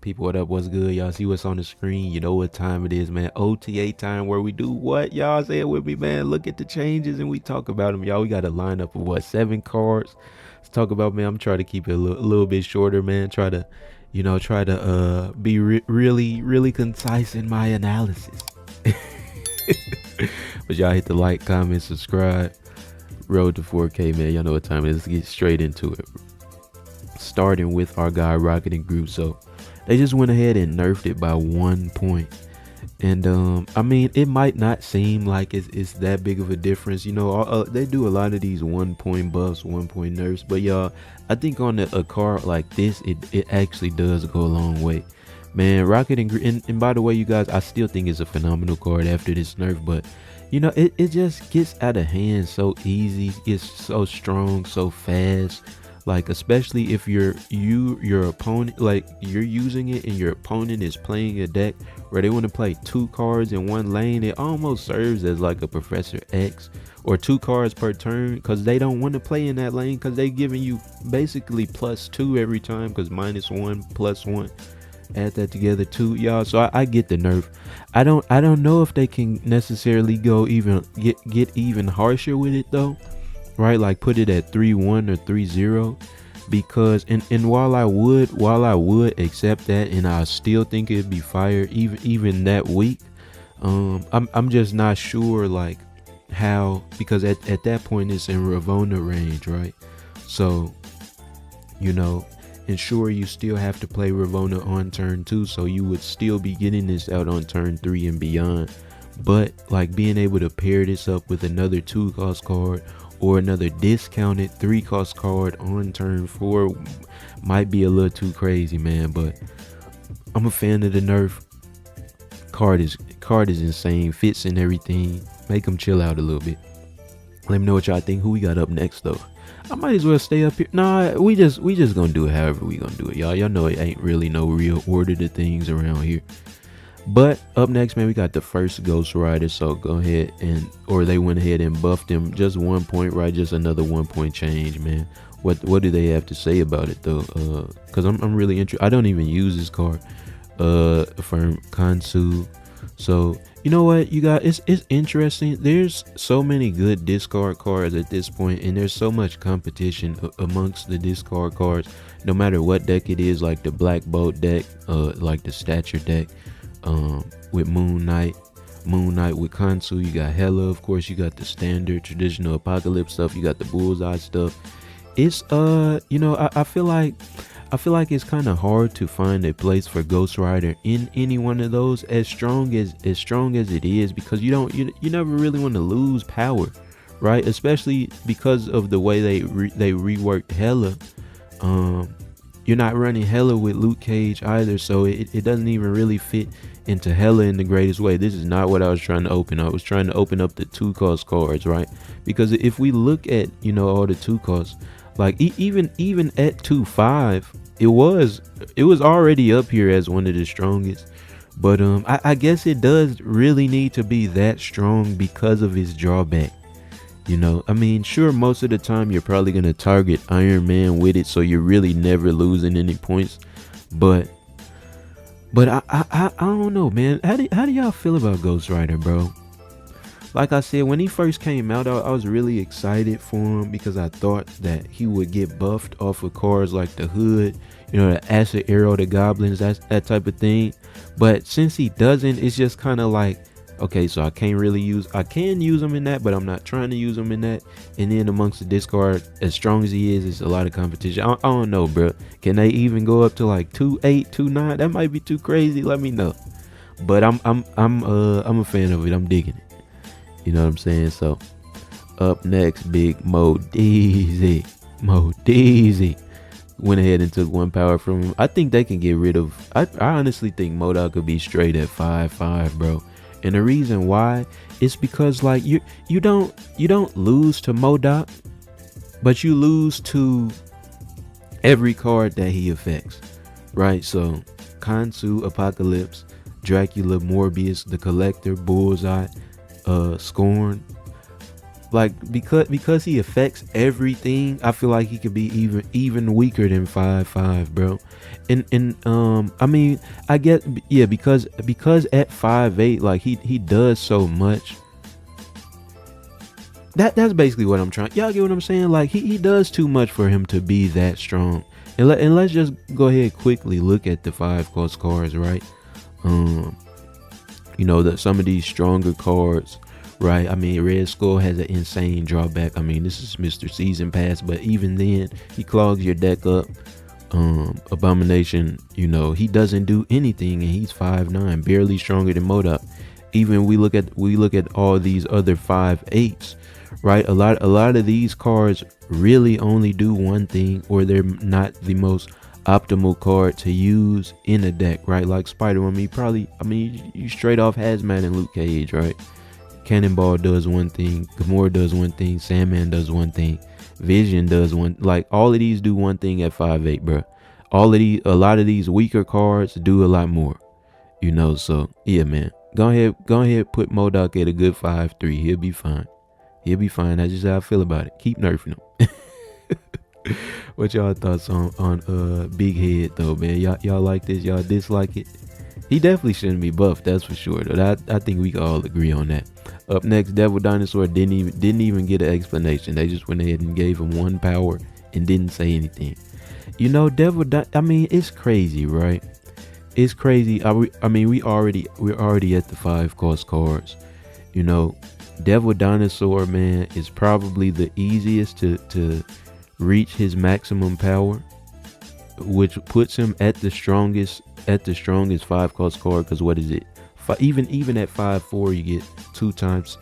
People, what up? What's good? Y'all see what's on the screen? You know what time it is, man. OTA time, where we do what? Y'all say it with me, man. Look at the changes and we talk about them, y'all. We got a lineup of what, 7 cards. Let's talk about, man. I'm trying to keep it a little bit shorter, man. Try to be really concise in my analysis. But y'all hit the like, comment, subscribe. Road to 4K, man. Y'all know what time it is. Let's get straight into it. Starting with our guy Rocket and Group. So they just went ahead and nerfed it by 1 point. And I mean, it might not seem like it's that big of a difference. They do a lot of these 1 point buffs, 1 point nerfs. But y'all, I think on a card like this, it actually does go a long way. Man, Rocket and by the way, you guys, I still think it's a phenomenal card after this nerf. But it just gets out of hand so easy. It's so strong, so fast. Like, especially if your opponent, like, you're using it and your opponent is playing a deck where they want to play 2 cards in one lane. It almost serves as like a Professor X, or 2 cards per turn, because they don't want to play in that lane, because they giving you basically +2 every time, because -1 +1, add that together 2, y'all. So I get the nerf. I don't know if they can necessarily go even get even harsher with it though, right? Like put it at 3-1 or 3-0, because and while I would accept that, and I still think it'd be fire even that week, I'm just not sure like how, because at that point it's in Ravona range, right? So and sure, you still have to play Ravona on turn 2, so you would still be getting this out on turn 3 and beyond. But like being able to pair this up with another 2-cost card or another discounted 3-cost card on turn 4 might be a little too crazy, man. But I'm a fan of the nerf. Card is insane, fits in everything. Make them chill out a little bit. Let me know what y'all think. Who we got up next though? I might as well stay up here. Nah, we just gonna do it however we gonna do it, y'all. Y'all know it ain't really no real order to things around here. But up next, man, we got the first Ghost Rider. So go ahead or they went ahead and buffed him just 1 point, right? Just another 1 point change, man. What do they have to say about it though? Cause I'm really interested. I don't even use this card. From Kansu. So you know what, you guys, it's interesting. There's so many good discard cards at this point, and there's so much competition amongst the discard cards, no matter what deck it is, like the Black Bolt deck, like the Stature deck, with Moon Knight with Kansu. You got Hella, of course. You got the standard traditional Apocalypse stuff. You got the Bullseye stuff. It's I feel like it's kind of hard to find a place for Ghost Rider in any one of those, as strong as it is, because you never really want to lose power, right? Especially because of the way they reworked Hella. You're not running Hella with Luke Cage either, so it doesn't even really fit into Hella in the greatest way. This is not what I was trying to open up. I was trying to open up the 2-cost cards, right? Because if we look at all the 2-costs, like even at 2.5, it was already up here as one of the strongest. But I guess it does really need to be that strong because of its drawback. I mean, sure, most of the time you're probably gonna target Iron Man with it, so you're really never losing any points. But I don't know, man. How do y'all feel about Ghost Rider, bro? Like I said, when he first came out, I was really excited for him, because I thought that he would get buffed off of cards like the Hood, the Acid Arrow, the Goblins, that type of thing. But since he doesn't, it's just kind of like, okay, so I can use him in that, but I'm not trying to use him in that. And then amongst the discard, as strong as he is, it's a lot of competition. I don't know, bro. Can they even go up to like 2.8, 2.9? That might be too crazy. Let me know. But I'm a fan of it. I'm digging it. You know what I'm saying? So up next, big Modeezy went ahead and took 1 power from him. I think they can get rid of, I honestly think Modok could be straight at 5-5, bro. And the reason why is because, like, you don't lose to Modok, but you lose to every card that he affects, right? So Kansu, Apocalypse, Dracula, Morbius, the Collector, Bullseye, Scorn, Like because he affects everything, I feel like he could be even weaker than 5'5", bro. And I mean, I get, yeah, because at 5'8", like he does so much. That's basically what I'm trying. Y'all get what I'm saying? Like he does too much for him to be that strong. And let's just go ahead quickly look at the 5 cost cards, right? You know, that some of these stronger cards, right? I mean, Red Skull has an insane drawback. I mean, this is Mr. Season Pass, but even then, he clogs your deck up. Abomination, you know, he doesn't do anything, and he's 5'9", barely stronger than Modok. Even we look at all these other 5'8s, right? A lot of these cards really only do one thing, or they're not the most optimal card to use in a deck, right? Like Spider-Man, you straight off Hazmat and Luke Cage, right? Cannonball does one thing, Gamora does one thing, Sandman does one thing, Vision does one. Like all of these do one thing at 5'8", bro. A lot of these weaker cards do a lot more, you know. So yeah, man, go ahead, put Modok at a good 5'3". He'll be fine. That's just how I feel about it. Keep nerfing him. What y'all thoughts on Big Head though, man? Y'all like this? Y'all dislike it? He definitely shouldn't be buffed, that's for sure. Though I think we can all agree on that. Up next, Devil Dinosaur didn't even get an explanation. They just went ahead and gave him 1 power and didn't say anything. You know, I mean, it's crazy, right? It's crazy. I mean, we're already at the 5 cost cards. You know, Devil Dinosaur, man, is probably the easiest to reach his maximum power, which puts him at the strongest 5 cost card. Because what is it? Even at 5'4", you get 2 times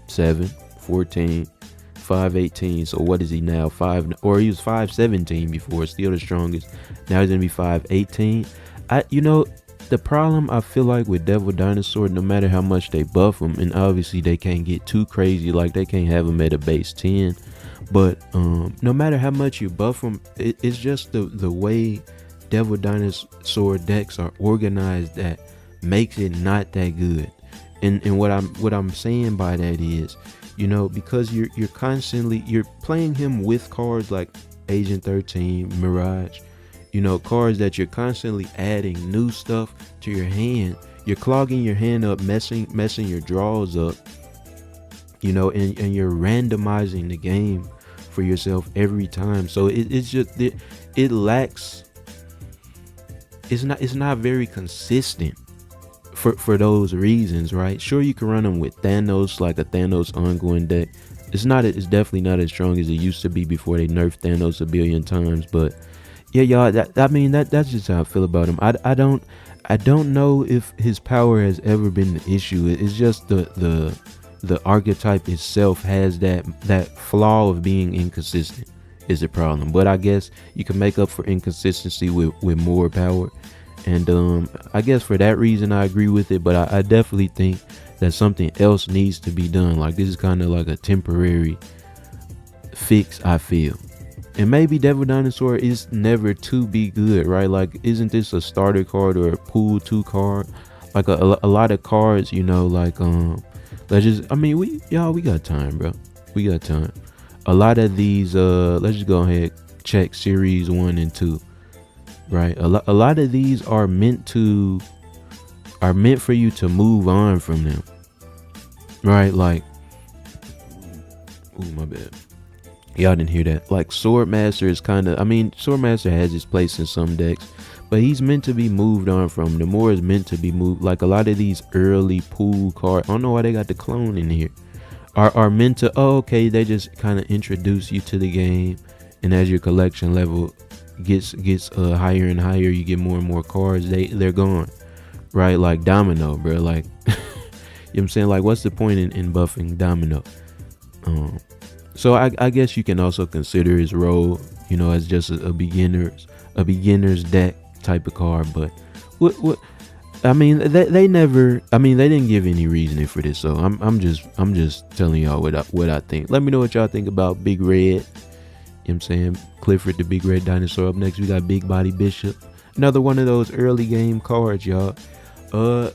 7, 14, 5'18". So what is he now? He was 5'17" before, still the strongest. Now he's gonna be 5'18". You know, the problem I feel like with Devil Dinosaur, no matter how much they buff him, and obviously they can't get too crazy, like they can't have him at a base 10, but no matter how much you buff him, it's just the way Devil Dinosaur decks are organized that makes it not that good. And what I'm saying by that is, you know, because you're playing him with cards like Agent 13, Mirage, you know, cards that you're constantly adding new stuff to your hand. You're clogging your hand up, messing your draws up, you know, and you're randomizing the game for yourself every time. So it's just it lacks. It's not very consistent for those reasons, right? Sure, you can run them with Thanos, like a Thanos ongoing deck. It's definitely not as strong as it used to be before they nerfed Thanos a billion times. But yeah, y'all, that's just how I feel about him. I don't know if his power has ever been the issue. It's just the archetype itself has that flaw of being inconsistent is the problem. But I guess you can make up for inconsistency with more power. And I guess for that reason I agree with it, but I definitely think that something else needs to be done. Like this is kind of like a temporary fix, I feel. And maybe Devil Dinosaur is never to be good, right? Like, isn't this a starter card or a pool 2 card? Like a lot of cards, you know, like we got time, bro. We got time. A lot of these let's just go ahead, check series 1 and 2. Right, a lot of these are meant for you to move on from them, right? Like, oh my bad, y'all didn't hear that. Like Swordmaster is Swordmaster has his place in some decks, but he's meant to be moved on from. The more is meant to be moved. Like a lot of these early pool cards, I don't know why they got the clone in here, are meant to, they just kind of introduce you to the game, and as your collection level gets higher and higher, you get more and more cards, they're gone, right? Like Domino, bro. Like you know what I'm saying? Like, what's the point in buffing Domino? So I guess you can also consider his role, you know, as just a beginner's deck type of card. But what I mean, they didn't give any reasoning for this, so I'm just telling y'all what I think. Let me know what y'all think about Big Red. You know what I'm saying? Clifford the Big Red Dinosaur. Up next, we got Big Body Bishop. Another one of those early game cards, y'all.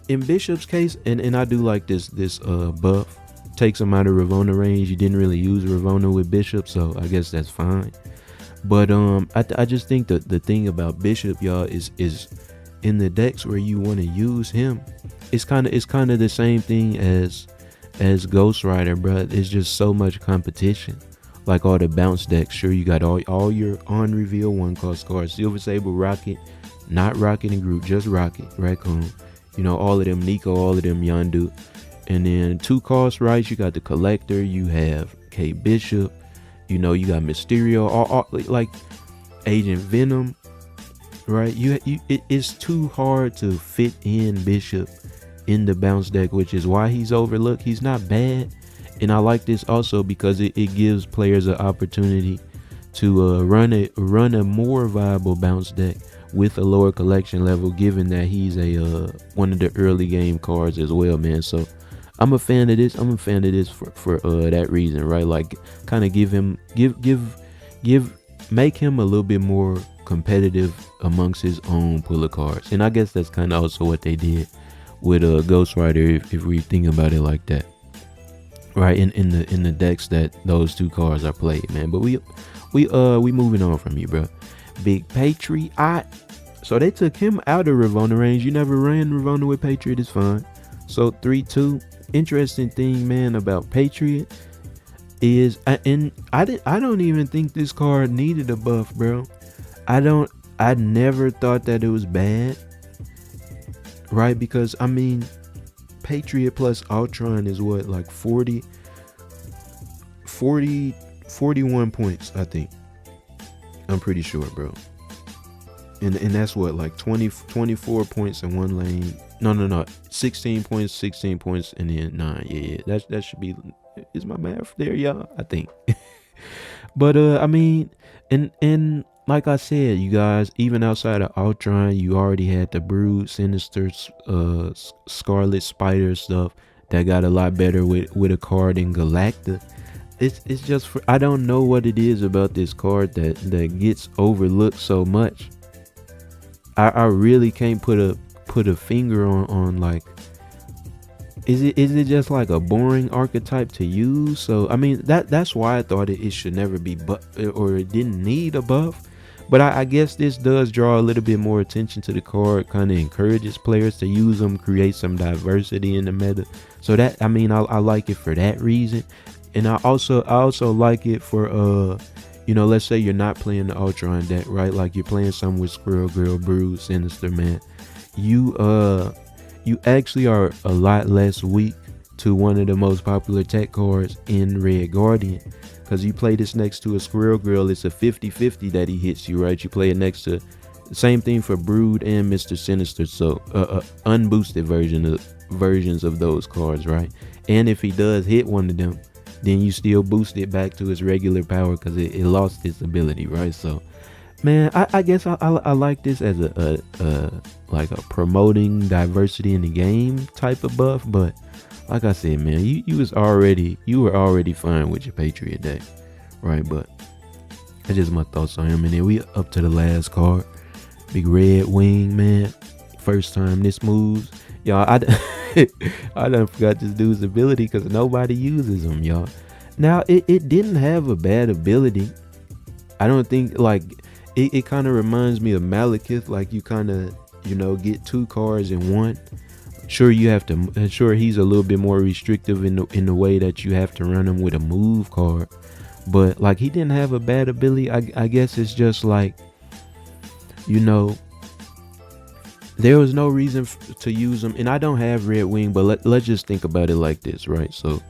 In Bishop's case, and I do like this buff, takes him out of Ravonna range. You didn't really use Ravonna with Bishop, so I guess that's fine. But I just think that the thing about Bishop, y'all, is in the decks where you want to use him, it's kind of the same thing as Ghost Rider, bro. It's just so much competition. Like all the bounce decks, sure, you got all your on reveal 1-cost cards: Silver Sable, Rocket, not Rocket and Groot, just Rocket, Raccoon. You know, all of them Nico, all of them Yondu. And then 2-cost rights, you got the Collector, you have K Bishop, you know, you got Mysterio, all like Agent Venom, right? It's too hard to fit in Bishop in the bounce deck, which is why he's overlooked. He's not bad, and I like this also because it gives players an opportunity to run a more viable bounce deck with a lower collection level, given that he's a one of the early game cards as well, man. So I'm a fan of this. I'm a fan of this for that reason, right? Like, kind of make him a little bit more competitive amongst his own pool of cards. And I guess that's kind of also what they did with Ghost Rider, if we think about it like that, right? In the decks that those 2 cards are played, man. But we moving on from you, bro. Big Patriot. So they took him out of Ravonna range. You never ran Ravonna with Patriot, it's fine. So 3-2. Interesting thing, man, about Patriot is I don't even think this card needed a buff, bro. I never thought that it was bad, right? Because I mean, Patriot plus Ultron is what, like 41 points, I think. I'm pretty sure, bro. And that's what, like 24 points in one lane. No, 16 points, and then 9. Yeah. That should be, is my math there, y'all? I think. But I mean, and like I said, you guys, even outside of Ultron, you already had the Brood, Sinister, Scarlet Spider stuff that got a lot better with a card in Galacta. It's just I don't know what it is about this card that gets overlooked so much. I really can't put a finger on like, is it just like a boring archetype to use? So I mean, that's why I thought it should never be or it didn't need a buff. But I guess this does draw a little bit more attention to the card, kind of encourages players to use them, create some diversity in the meta. So that, I mean, I like it for that reason. And I also like it for you know, let's say you're not playing the Ultron deck, right? Like you're playing something with Squirrel Girl, Brood, Sinister, man. You actually are a lot less weak to one of the most popular tech cards in Red Guardian, because you play this next to a Squirrel Girl, it's a 50-50 that he hits you, right? You play it next to, same thing for Brood and Mr. Sinister, so unboosted versions of those cards, right? And if he does hit one of them, then you still boost it back to its regular power because it lost its ability, right? So man, I guess I like this as a like a promoting diversity in the game type of buff. But like I said, man, you were already fine with your Patriot deck, right? But that's just my thoughts on him. And then we up to the last card, Big Red Wing, man. First time this moves, y'all. I done forgot this dude's ability because nobody uses him, y'all. Now it didn't have a bad ability. I don't think, like, it kind of reminds me of Malekith. Like, you kind of, you know, get 2 cards in one. Sure, you have to. Sure, he's a little bit more restrictive in the way that you have to run him with a move card. But like, he didn't have a bad ability. I guess it's just like, you know, there was no reason to use him. And I don't have Red Wing, but let's just think about it like this, right? So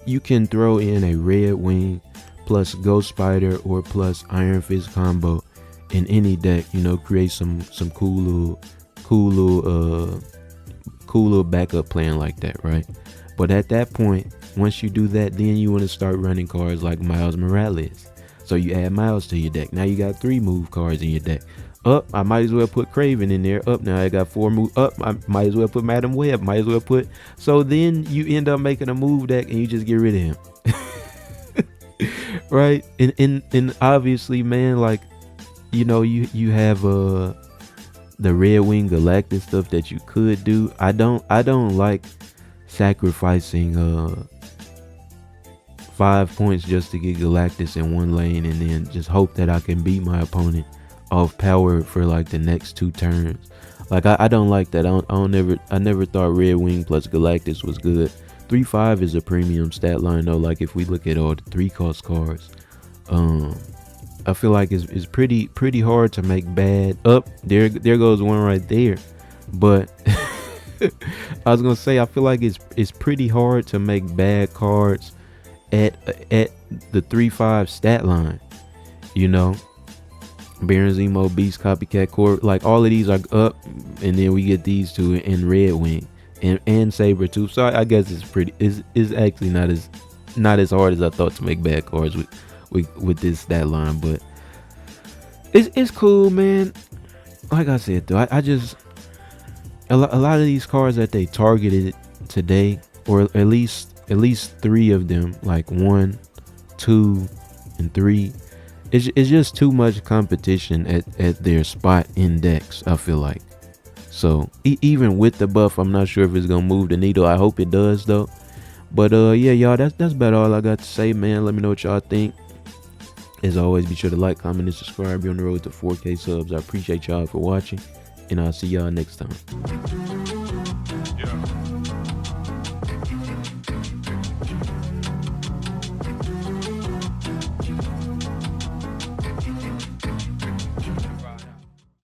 you can throw in a Red Wing plus Ghost Spider or plus Iron Fist combo in any deck, you know, create some cool little backup plan like that, right? But at that point, once you do that, then you want to start running cards like Miles Morales. So you add Miles to your deck. Now you got 3 move cards in your deck. I might as well put Craven in there. Now I got 4 move. I might as well put Madam Web. Might as well put. So then you end up making a move deck and you just get rid of him. Right? And obviously, man, like, you know, you have the Red Wing Galactic stuff that you could do. I don't like sacrificing 5 points just to get Galactus in one lane, and then just hope that I can beat my opponent off power for like the next 2 turns. Like I don't like that. I never thought Red Wing plus Galactus was good. 3-5 is a premium stat line though. Like if we look at all the 3-cost cards, I feel like it's pretty hard to make bad. There goes one right there. But I was gonna say, I feel like it's pretty hard to make bad cards at the 3-5 stat line. You know, Baron Zemo, Beast, Copycat Core, like all of these are up, and then we get these two in Red Wing and Saber too. So I guess it's actually not as hard as I thought to make bad cards with this stat line, but it's cool, man. Like I said though, I just a lot of these cards that they targeted today, or at least 3 of them, like 1, 2, and 3. It's just too much competition at their spot index, I feel like. So even with the buff, I'm not sure if it's gonna move the needle. I hope it does though. But yeah, y'all, that's about all I got to say, man. Let me know what y'all think. As always, be sure to like, comment, and subscribe. You're on the road to 4K subs. I appreciate y'all for watching, and I'll see y'all next time.